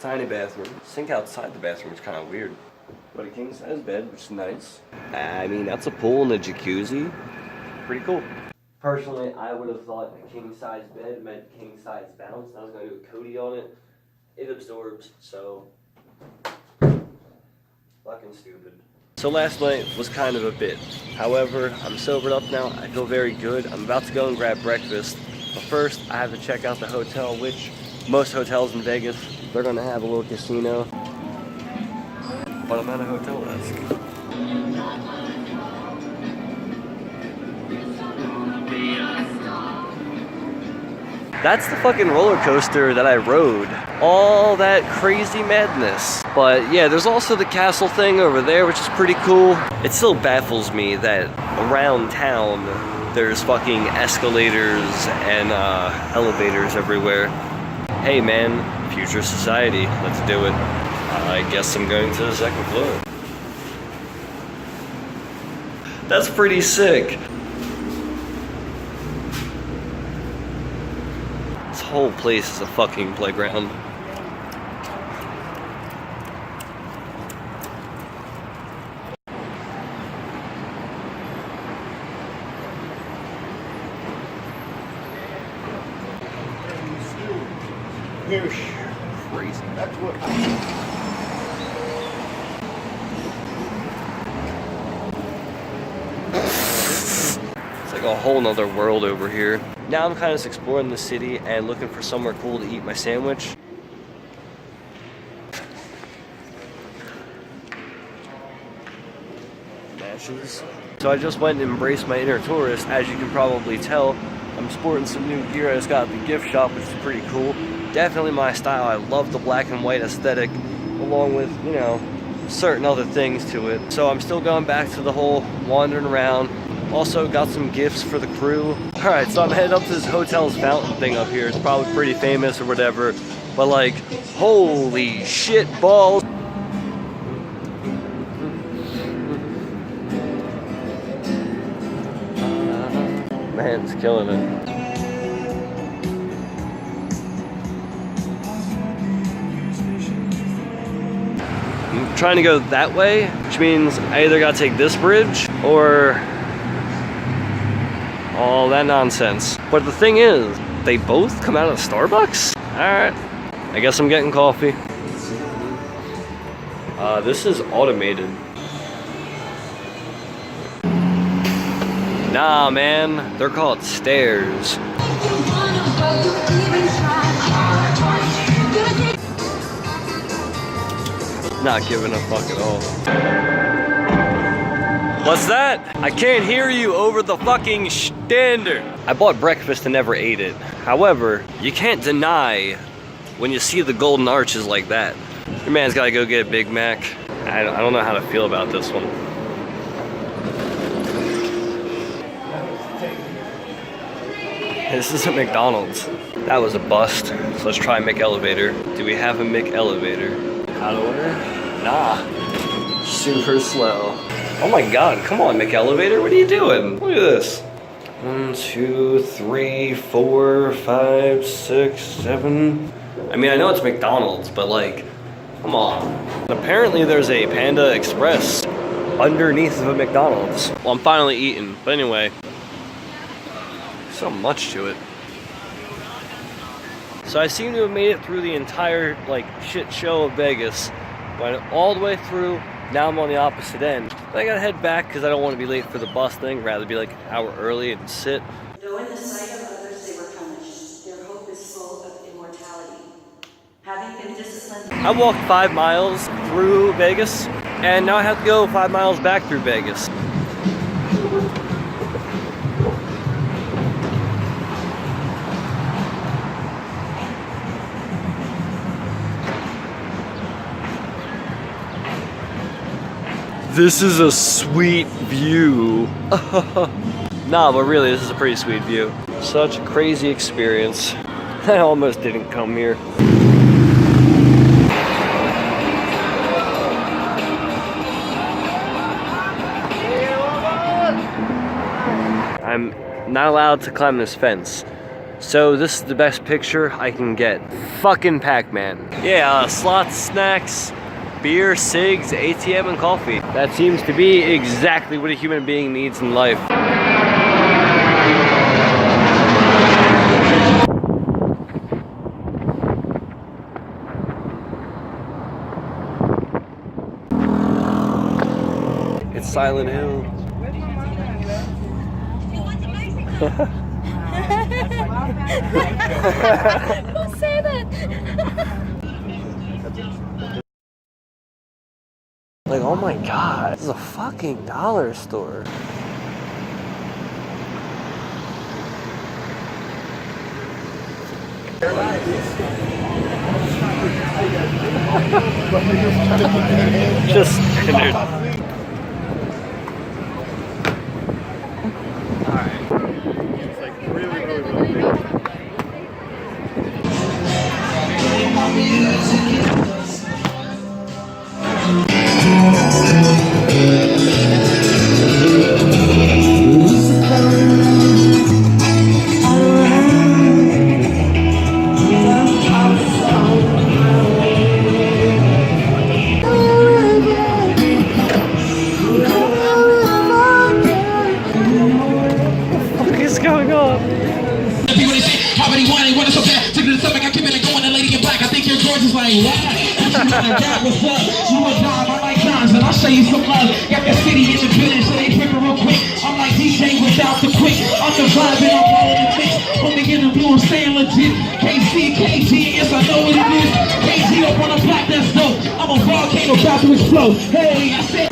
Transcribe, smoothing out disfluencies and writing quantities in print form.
Tiny bathroom. Sink outside the bathroom is kind of weird. But a king size bed, which is nice. I mean, that's a pool and a jacuzzi. Pretty cool. Personally, I would have thought a king size bed meant king size bounce. I was going to do a Cody on it. It absorbs, so fucking stupid. So last night was kind of a bit. However, I'm sobered up now. I feel very good. I'm about to go and grab breakfast. But first, I have to check out the hotel, which most hotels in Vegas, they're gonna have a little casino. But I'm at a hotel desk. That's the fucking roller coaster that I rode. All that crazy madness. But yeah, there's also the castle thing over there, which is pretty cool. It still baffles me that around town, there's fucking escalators and elevators everywhere. Hey man, future society, let's do it. I guess I'm going to the second floor. That's pretty sick. This whole place is a fucking playground. Crazy. That's what. It's like a whole nother world over here. Now I'm kind of just exploring the city and looking for somewhere cool to eat my sandwich. Matches. So I just went and embraced my inner tourist. As you can probably tell, I'm sporting some new gear I just got at the gift shop, which is pretty cool. Definitely my style. I love the black and white aesthetic, along with, you know, certain other things to it. So I'm still going back to the whole wandering around. Also got some gifts for the crew. Alright, so I'm headed up to this hotel's fountain thing up here. It's probably pretty famous or whatever. But like, holy shit balls. Man's killing it. I'm trying to go that way, which means I either gotta take this bridge or all that nonsense. But the thing is, they both come out of Starbucks? Alright, I guess I'm getting coffee. This is automated. Nah, man, they're called stairs. Not giving a fuck at all. What's that? I can't hear you over the fucking standard. I bought breakfast and never ate it. However, you can't deny when you see the golden arches like that. Your man's gotta go get a Big Mac. I don't know how to feel about this one. This isn't McDonald's. That was a bust. So let's try McElevator. Do we have a McElevator? Out of order? Nah. Super slow. Oh my god, come on, McElevator, what are you doing? Look at this. 1, 2, 3, 4, 5, 6, 7. I mean, I know it's McDonald's, but like, come on. Apparently there's a Panda Express underneath of a McDonald's. Well, I'm finally eating, but anyway. So much to it. So I seem to have made it through the entire like shit show of Vegas. Went all the way through. Now I'm on the opposite end. But I gotta head back because I don't want to be late for the bus thing. Rather be like an hour early and sit. Though in the sight of others they were punished, their hope is full of immortality. Having been disciplined. I walked 5 miles through Vegas, and now I have to go 5 miles back through Vegas. This is a sweet view. Nah, but really, this is a pretty sweet view. Such a crazy experience. I almost didn't come here. I'm not allowed to climb this fence. So this is the best picture I can get. Fucking Pac-Man. Yeah, slots, snacks, beer, cigs, ATM, and coffee. That seems to be exactly what a human being needs in life. It's Silent Hill. Don't say that. Like, oh my god, this is a fucking dollar store. Just standard. What is going on? Already wanted, wanted so bad. Took it to the stomach, I keep it going, and lady get black. I think your George is like, what? You wanna rap with love? You a dime, I like dimes, and I'll show you some love. Got that city in the building, so they tripping real quick. I'm like DJ without the quick. I'm the vibe and I'm all in the mix. When they get the blue, I'm staying legit. KC, KG, yes, I know what it is. KG up on the block, that's dope. I'm a volcano about to explode. Hey, I said.